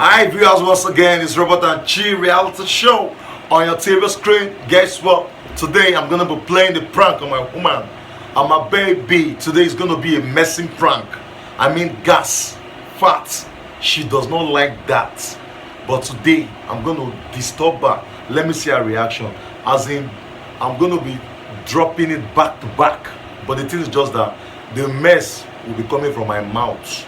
Hi viewers, once again it's Robert and Chi reality show on your TV screen. Guess what? Today I'm gonna be playing the prank on my woman and my baby. Today is gonna be a messing prank. I mean gas, fat. She does not like that. But today I'm gonna disturb her. Let me see her reaction. As in, I'm gonna be dropping it back to back. But the thing is just that the mess will be coming from my mouth,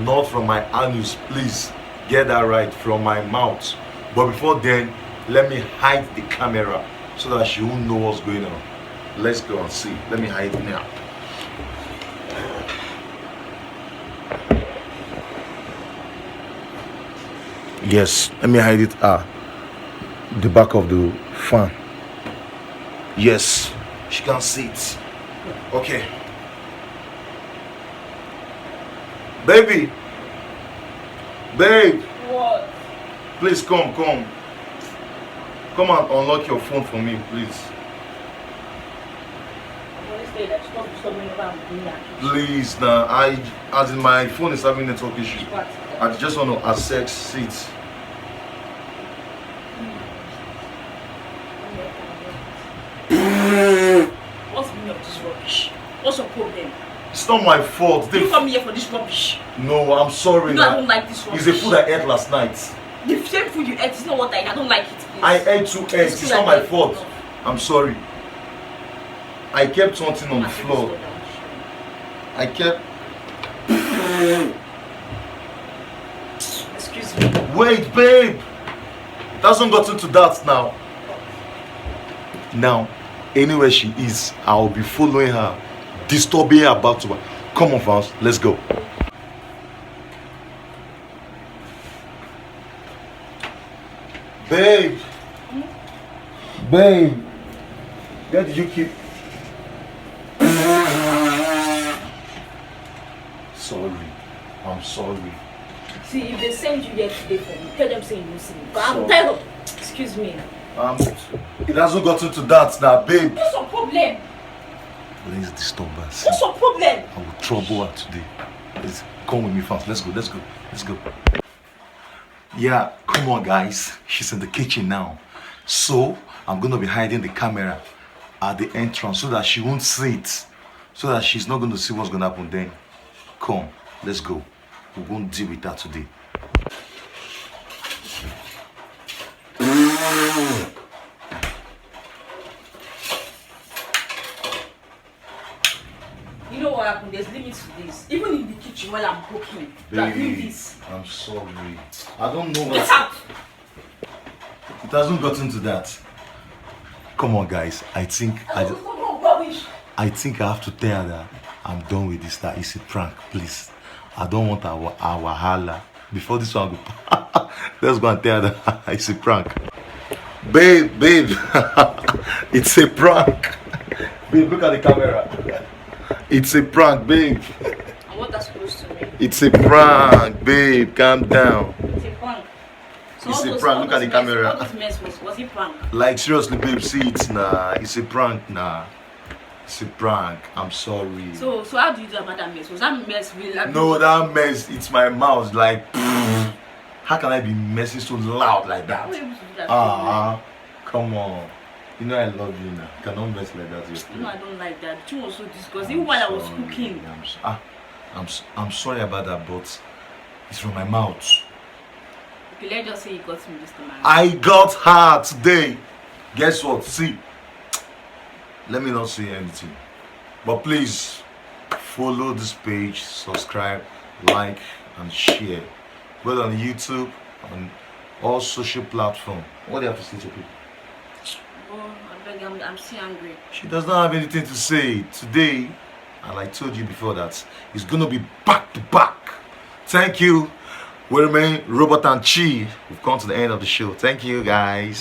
not from my anus. Please get that right, from my mouth. But before then, let me hide the camera so that she won't know what's going on. Let's go and see. Let me hide it now. Yes, let me hide it the back of the fan. Yes, she can see it. Okay. Baby. Babe. What? Please come. Come and unlock your phone for me, please. Please, now as in my phone is having network issue. I just want to access it. What's the meaning of this rubbish? What's your problem? It's not my fault. You come here for this rubbish. No, I'm sorry. No, I don't like this rubbish. It's the food I ate last night. The same food you ate is not what I don't like it, please. I ate 2 eggs. It's not my fault. I'm sorry. I kept something on the floor. I kept... Excuse me. Wait, babe. It hasn't gotten to that now. Now, anywhere she is, I'll be following her, disturbing her back to her. Come on, fans, let's go. Babe. Babe. Where did you keep... Sorry. I'm sorry. See, if they send you here today for me, tell them saying you see me. But I'm tired of... Excuse me. It hasn't gotten to that now, babe. What's your problem? Please disturb us. What's your problem? I will trouble her today. Please come with me fast. Let's go. Yeah, come on guys. She's in the kitchen now. So I'm gonna be hiding the camera at the entrance so that she won't see it. So that she's not gonna see what's gonna happen then. Come, let's go. We won't deal with that today. You know what happened? There's limits to this. Even in the kitchen while I'm cooking, you are doing this. I'm sorry. I don't know Get out! It hasn't gotten to that. Come on guys, I think I have to tell her that I'm done with this. That it's a prank, please. I don't want our hala. Before this one go, let's go and tell her that it's a prank. Babe, it's a prank. Babe, look at the camera. It's a prank, babe. And what that's supposed to mean? It's a prank, babe. Calm down. It's a prank. So It's a prank. Look at the camera. All this mess was it prank? Like seriously, babe, see it nah. It's a prank, nah. It's a prank. I'm sorry. So how do you do about that mess? Was that mess really like... No, that mess. It's my mouth. Like, how can I be messing so loud like that? How are you able to do that? Come on. You know I love you now. You cannot mess like that. You know I don't like that. The thing was so disgusting. Even while I was cooking. I'm sorry about that, but it's from my mouth. Okay, let's just say you got me this time. I got her today. Guess what? See, let me not say anything, but please follow this page, subscribe, like, and share, both on YouTube and all social platforms. What do you have to say to people? Oh, I beg, I'm still angry. She does not have anything to say today, and I told you before that it's gonna be back to back. Thank you. We remain Robert and Chi. We've come to the end of the show. Thank you guys.